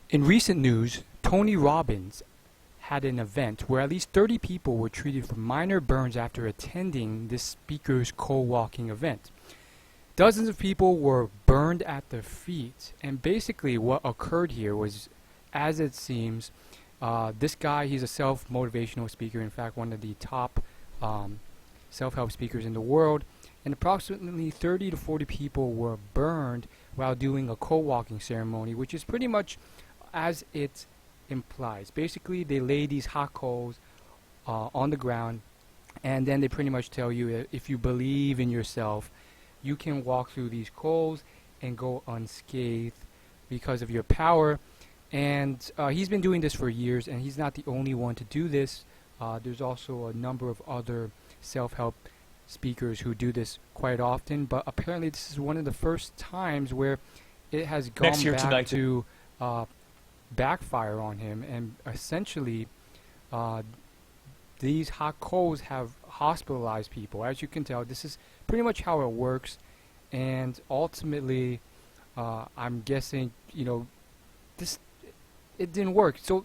In recent news, Tony Robbins had an event where at least 30 people were treated for minor burns after attending this speaker's co-walking event. Dozens of people were burned at their feet, and basically what occurred here was, as it seems, this guy, he's a self-motivational speaker, in fact one of the top self-help speakers in the world, and approximately 30 to 40 people were burned while doing a co-walking ceremony, which is pretty much as it implies. Basically, they lay these hot coals on the ground, and then they pretty much tell you that if you believe in yourself, you can walk through these coals and go unscathed because of your power. And he's been doing this for years, and he's not the only one to do this. There's also a number of other self-help speakers who do this quite often, but apparently this is one of the first times where it has gone back to backfire on him, and essentially these hot coals have hospitalized people. As you can tell, this is pretty much how it works, and ultimately I'm guessing, you know, it didn't work. So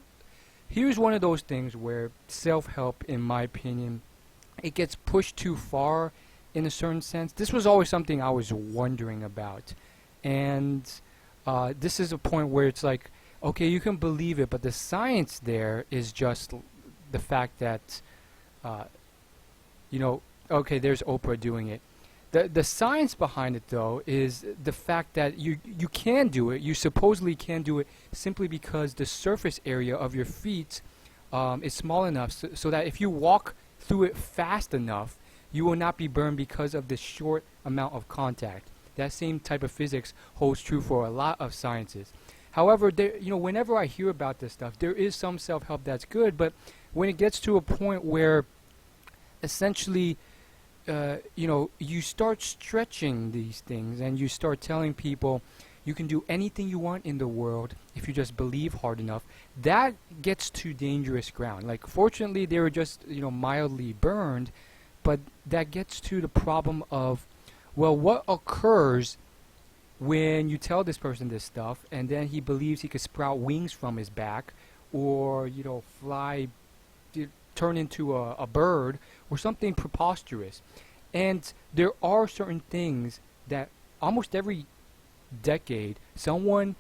here's one of those things where self-help, in my opinion, it gets pushed too far in a certain sense. This was always something I was wondering about, and this is a point where it's like, okay, you can believe it, but the science there is just the fact that, you know, okay, there's Oprah doing it. The science behind it, though, is the fact that you can do it. You supposedly can do it simply because the surface area of your feet is small enough so that if you walk through it fast enough, you will not be burned because of the short amount of contact. That same type of physics holds true for a lot of sciences. However, you know, whenever I hear about this stuff, there is some self-help that's good, but when it gets to a point where essentially, you know, you start stretching these things and you start telling people you can do anything you want in the world if you just believe hard enough, that gets to dangerous ground. Like, fortunately, they were just, you know, mildly burned, but that gets to the problem of, well, what occurs when you tell this person this stuff and then he believes he could sprout wings from his back, or, you know, fly, turn into a bird or something preposterous. And there are certain things that almost every decade someone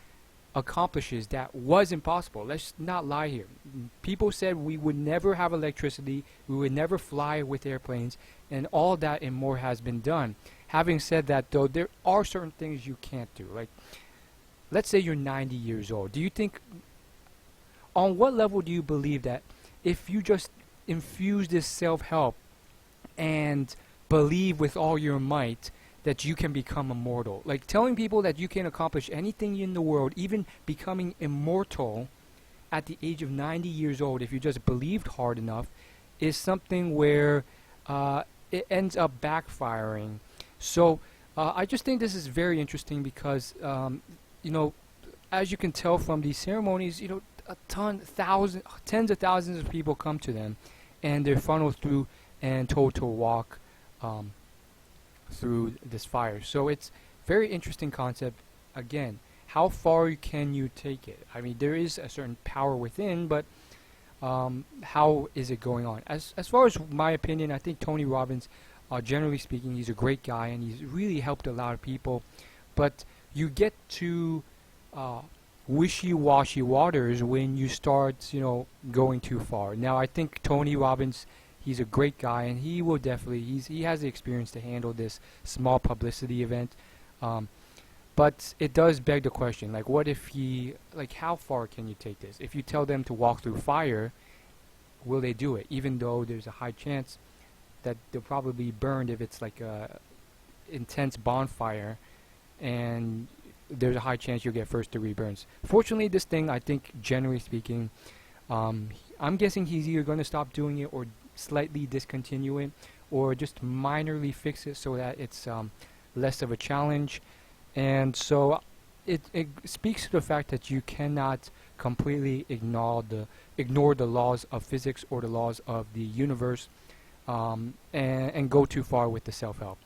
accomplishes that was impossible. Let's not lie here. People said we would never have electricity, we would never fly with airplanes, and all that and more has been done. Having said that, though, there are certain things you can't do. Like, let's say you're 90 years old. Do you think, on what level do you believe that if you just infuse this self-help and believe with all your might that you can become immortal? Like, telling people that you can accomplish anything in the world, even becoming immortal at the age of 90 years old, if you just believed hard enough, is something where it ends up backfiring. So I just think this is very interesting because, you know, as you can tell from these ceremonies, you know, tens of thousands of people come to them, and they're funneled through and told to walk through this fire. So it's very interesting concept. Again, how far can you take it? I mean, there is a certain power within, but how is it going on? As far as my opinion, I think Tony Robbins, generally speaking, he's a great guy, and he's really helped a lot of people. But you get to wishy-washy waters when you start, you know, going too far. Now, I think Tony Robbins, he's a great guy, and he will definitely, he has the experience to handle this small publicity event. But it does beg the question, like, what if like, how far can you take this? If you tell them to walk through fire, will they do it? Even though there's a high chance that they'll probably be burned if it's like a intense bonfire, and there's a high chance you'll get first-degree burns. Fortunately, this thing, I think, generally speaking, I'm guessing he's either going to stop doing it or slightly discontinue it, or just minorly fix it so that it's less of a challenge. And so it speaks to the fact that you cannot completely ignore the laws of physics or the laws of the universe, and go too far with the self-help.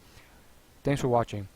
Thanks for watching.